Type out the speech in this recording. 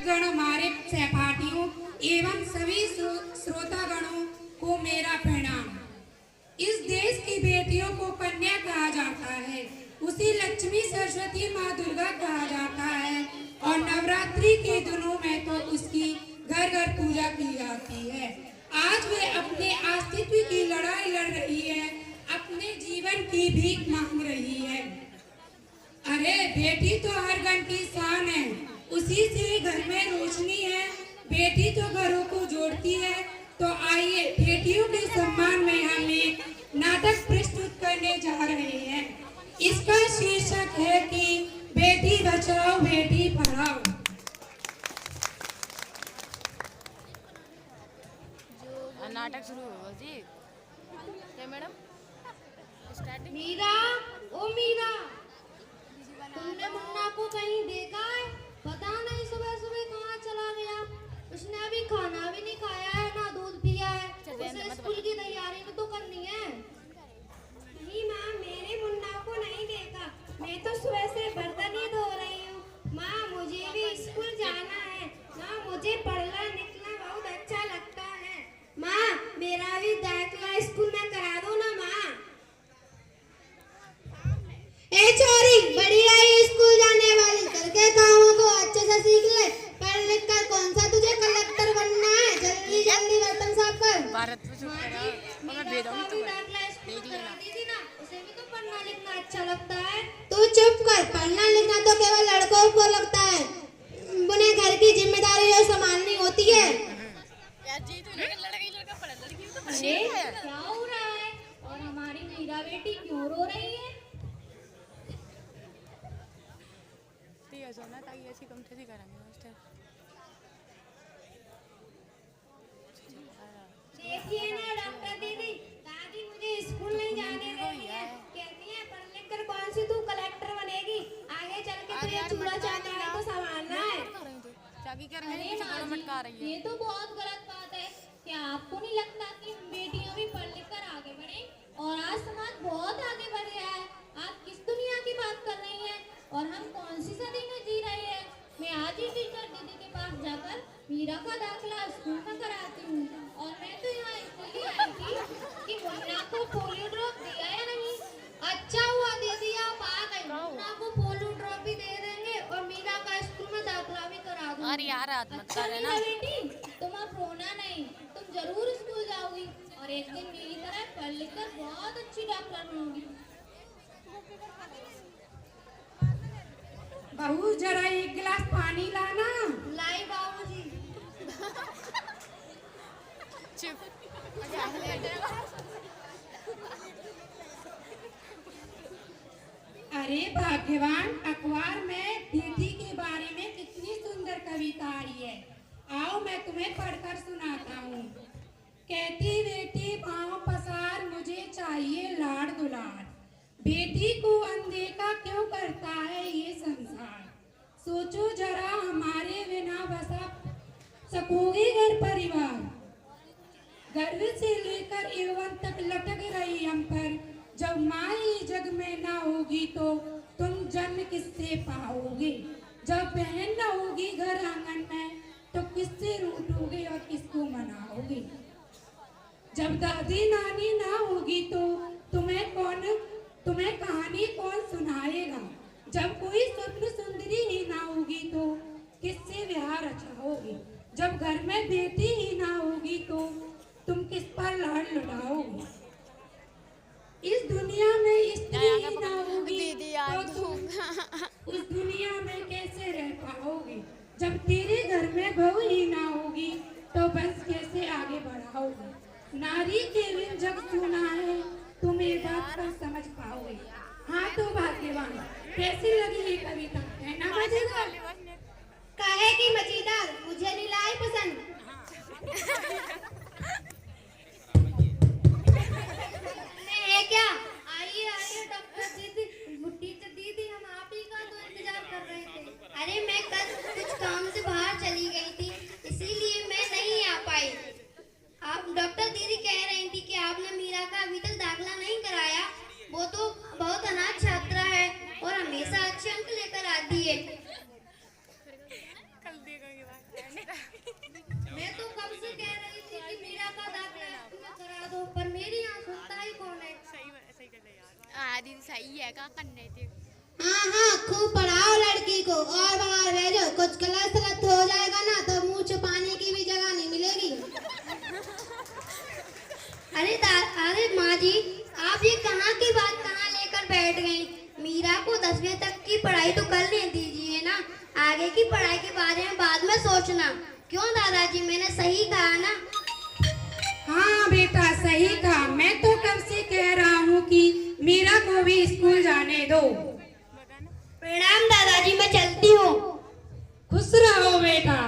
गण, हमारे सहपाठियों एवं सभी श्रोतागणों को मेरा प्रणाम। इस देश की बेटियों को कन्या कहा जाता है, उसी लक्ष्मी सरस्वती माँ दुर्गा कहा जाता है और नवरात्रि के दिनों में तो उसकी घर घर पूजा की जाती है। आज वे अपने अस्तित्व की लड़ाई लड़ रही है, अपने जीवन की भीख मांग रही है। अरे बेटी तो हर घर की शान है, उसी से घर में रोशनी है। बेटी तो घरों को जोड़ती है। तो आइए बेटियों के सम्मान में हम एक नाटक प्रस्तुत करने जा रहे हैं। इसका शीर्षक है कि बेटी बचाओ बेटी पढ़ाओ। नाटक शुरू होगा जी। क्या मैडम? स्टार्टिंग। मीरा, ओ मीरा, तुमने मुन्ना को कहीं देखा है? पता नहीं सुबह सुबह कहाँ चला गया। उसने अभी खाना भी नहीं खाया है, ना दूध पिया है। उसे स्कूल की तैयारी तो करनी है। नहीं माँ, मैंने मुन्ना को नहीं देखा। मैं तो सुबह से बर्तन ही धो रही हूँ। माँ, मुझे भी स्कूल जाना है। माँ, मुझे पढ़ना लिखना बहुत अच्छा लगता है। माँ, मेरा भी दाखिला स्कूल में करा दो ना माँ। ए छोरी, बड़ी आई स्कूल जाने वाली, घर के कामों को अच्छे से सीख ले। पढ़ लिख कर कौन सा तुझे कलेक्टर बनना है? जल्दी जल्दी बर्तन साफ कर। भारत में शुरू करा और मैं भेजाऊंगी तो देख लेना। उसे भी तो पढ़ना लिखना अच्छा लगता है। तू चुप कर, पढ़ना लिखना तो केवल लड़कों को लगता है। उन्हें घर की जिम्मेदारी और संभालनी होती है। यार जी तो लड़का पढ़ा, लड़की तो अरे क्या हो रहा है? और हमारी मीरा बेटी क्यों रो रही है? सोना ताकि ऐसी कम से करेंगे मास्टर। देखिए ना डॉक्टर दीदी, दादी मुझे स्कूल नहीं जाने दे रही है। कहती है पढ़ लिख कर कौन सी तू कलेक्टर बनेगी, आगे चल के तुझे चूल्हा चौका को संभालना है। ये तो बहुत गलत बात है। क्या आपको नहीं लगता कि हम बेटियां भी पढ़ लिख कर आगे बढ़े? और आज समाज बहुत आगे बढ़ गया है। आप किस दुनिया की बात कर रही हैं? और हम कौन सी सदी में जी रहे हैं? मैं आज ही टीचर दीदी के पास जाकर मीरा का दाखिला स्कूल में कराती हूँ। और मैं तो यहाँ इसलिए आई थी कि मुन्ना को पोलियो ड्रॉप दिया या नहीं। अच्छा हुआ दीदी आप आ गई। मुन्ना को पोलियो ड्रॉप भी दे देंगे और मीरा का स्कूल में दाखिला भी करा दूंगी। अरे यार अच्छा मीरा बेटी, तुम अब रोना नहीं, तुम जरूर स्कूल जाओगी और एक दिन मेरी तरह पढ़ लिख कर बहुत अच्छी डॉक्टर बनोगी। बहू जरा एक गिलास पानी लाना। लाई बाबूजी। चुप। अरे भाग्यवान, अखबार में बेटी के बारे में कितनी सुंदर कविता आई है। आओ मैं तुम्हें पढ़कर सुनाता हूँ। कहती बेटी पाँव पसार, मुझे चाहिए लाड़ दुलार। बेटी को अनदेखा क्यों करता है ये संसार। सोचो जरा हमारे बिना बसा सकोगे घर परिवार। गर्भ से लेकर एवं तक लटक रही हम पर। जब माँ ही जग में ना होगी तो तुम जन्म किससे पाओगे। जब बहन ना होगी घर आंगन में तो किससे रूठोगे और किसको मनाओगे। जब दादी नानी ना होगी तो तुम्हें कहानी कौन सुनाएगा। जब कोई स्वप्न सुंदरी ही ना होगी तो किससे ब्याह रचाओगे। जब घर में बेटी ही ना होगी तो तुम किस पर लाड़ लुटाओगे। इस दुनिया में स्त्री ही ना होगी तो तुम उस दुनिया में कैसे रह पाओगे। जब तेरे घर में बहू ही ना होगी तो बस कैसे आगे बढ़ाओगे। नारी के बिन जग सुना है, तुम एक बात पर समझ पाओगे। हाँ तो भाग्यवान, कैसी लगी ये कविता? है ना मजेदार? काहे की मजेदार, मुझे नहीं लाई पसंद। है क्या? आइए आइए डॉक्टर दीदी, टीचर दीदी, हम आप ही का तो इंतजार कर रहे थे। अरे मैं कल कुछ काम से बाहर चली गई थी, इसीलिए मैं नहीं आ पाई। आप डॉक्टर दीदी कह रही थी कि आपने मीरा का अभी तक दाखिला नहीं कराया। वो तो बहुत अनाथ छात्रा है और हमेशा अच्छे अंक लेकर आती है। कहा करने थे। हाँ हाँ, खूब पढ़ाओ लड़की को और बाहर भेजो। कुछ गलत सलत हो जाएगा ना तो मुंह छुपाने की भी जगह नहीं मिलेगी। अरे माँ जी, आप ये कहाँ की बात कहाँ लेकर बैठ गई? मीरा को 10वीं तक की पढ़ाई तो कर ले दीजिए ना, आगे की पढ़ाई के बारे में बाद में सोचना। क्यों दादाजी, मैंने सही कहा ना? हाँ बेटा, सही कहा। मैं तो कब से कह रहा हूँ कि मीरा को भी स्कूल जाने दो। प्रणाम दादाजी, मैं चलती हूँ। खुश रहो बेटा।